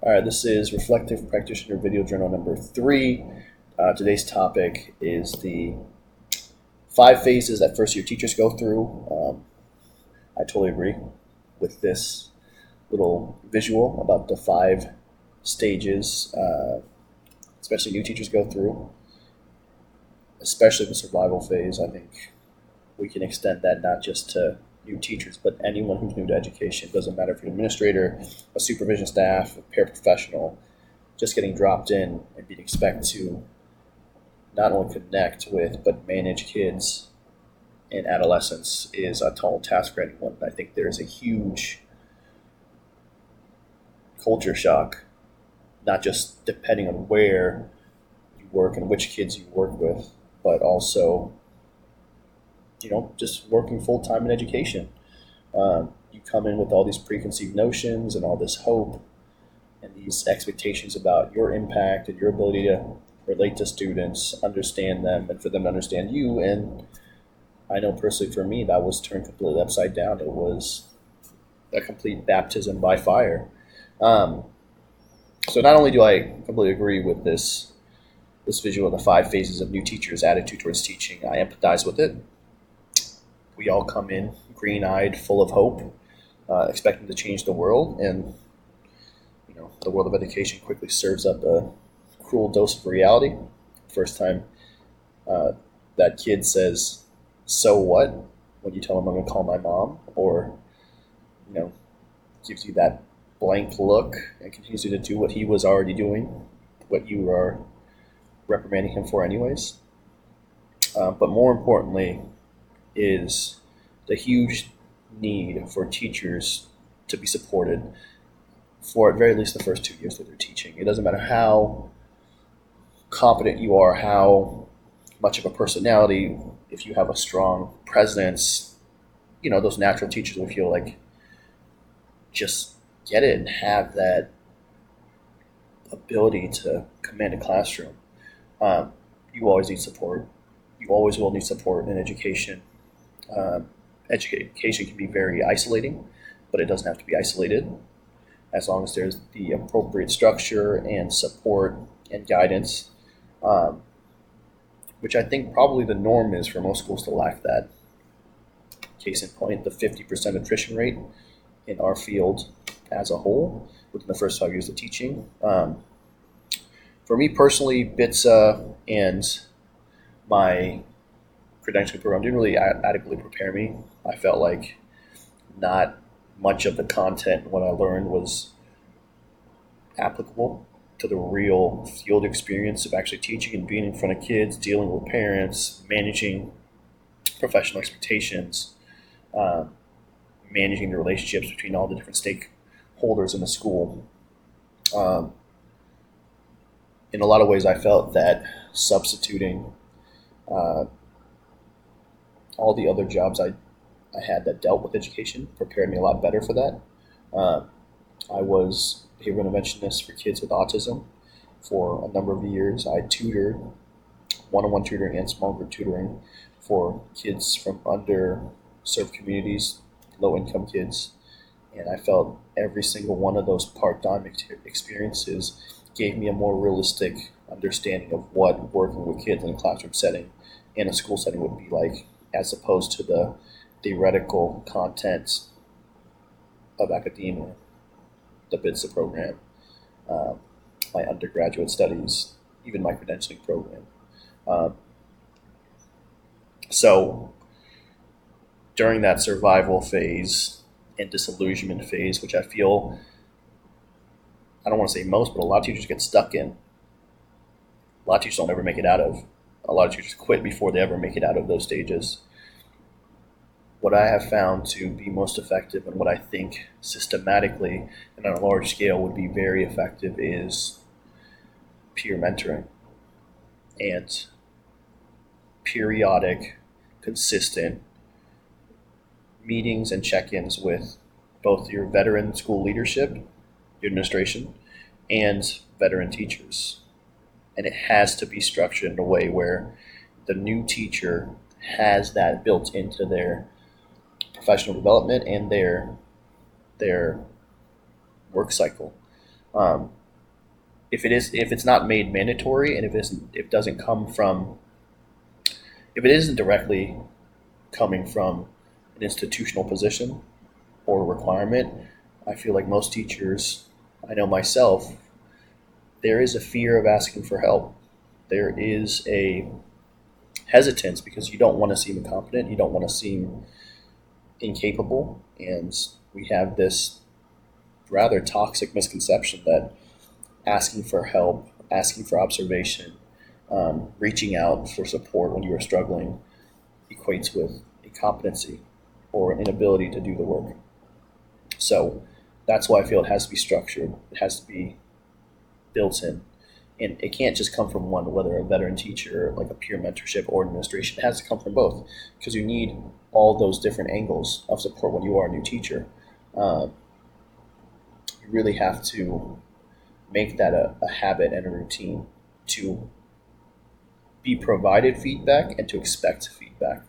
All right, this is Reflective Practitioner Video Journal number 3. Today's topic is the 5 phases that first-year teachers go through. I totally agree with this little visual about the 5 stages, especially new teachers go through, especially the survival phase. I think we can extend that not just to new teachers, but anyone who's new to education. It doesn't matter if you're an administrator, a supervision staff, a paraprofessional, just getting dropped in and being expected to not only connect with, but manage kids in adolescence is a tall task for anyone. I think there's a huge culture shock, not just depending on where you work and which kids you work with, but also just working full-time in education. You come in with all these preconceived notions and all this hope and these expectations about your impact and your ability to relate to students, understand them, and for them to understand you. And I know personally for me, that was turned completely upside down. It was a complete baptism by fire. So not only do I completely agree with this visual of the 5 phases of new teachers' attitude towards teaching, I empathize with it. We all come in green-eyed, full of hope, expecting to change the world, and the world of education quickly serves up a cruel dose of reality. First time that kid says, "So what?" when you tell him, "I'm going to call my mom," or gives you that blank look and continues to do what he was already doing, what you are reprimanding him for anyways. But more importantly is the huge need for teachers to be supported for at very least the first 2 years that they're teaching. It doesn't matter how competent you are, how much of a personality, if you have a strong presence, those natural teachers will feel like just get it and have that ability to command a classroom. You always need support. You always will need support in education. Education can be very isolating, but it doesn't have to be isolated as long as there's the appropriate structure and support and guidance, which I think probably the norm is for most schools to lack that. Case in point, the 50% attrition rate in our field as a whole within the first 5 years of teaching. For me personally, BITSA and my credentialing program didn't really adequately prepare me. I felt like not much of the content, what I learned, was applicable to the real field experience of actually teaching and being in front of kids, dealing with parents, managing professional expectations, managing the relationships between all the different stakeholders in the school. In a lot of ways, I felt that substituting all the other jobs I had that dealt with education prepared me a lot better for that. I was a behavioral interventionist for kids with autism for a number of years. I tutored, one-on-one tutoring and small group tutoring for kids from underserved communities, low-income kids. And I felt every single one of those part-time experiences gave me a more realistic understanding of what working with kids in a classroom setting and a school setting would be like, as opposed to the theoretical content of academia, the BITSA program, my undergraduate studies, even my credentialing program. So during that survival phase and disillusionment phase, which I feel, I don't want to say most, but a lot of teachers get stuck in. A lot of teachers don't ever make it out of. A lot of teachers quit before they ever make it out of those stages. What I have found to be most effective and what I think systematically and on a large scale would be very effective is peer mentoring and periodic, consistent meetings and check-ins with both your veteran school leadership, your administration, and veteran teachers. And it has to be structured in a way where the new teacher has that built into their professional development and their work cycle. Um, if it's not made mandatory, and if it doesn't come from, if it isn't directly coming from an institutional position or requirement, I feel like most teachers, I know myself, there is a fear of asking for help. There is a hesitance because you don't want to seem incompetent, you don't want to seem incapable, and we have this rather toxic misconception that asking for help, asking for observation, reaching out for support when you are struggling equates with incompetency or an inability to do the work. So that's why I feel it has to be structured. It has to be built in. And it can't just come from one, whether a veteran teacher, like a peer mentorship or administration. It has to come from both because you need all those different angles of support when you are a new teacher. Um, you really have to make that a habit and a routine to be provided feedback and to expect feedback.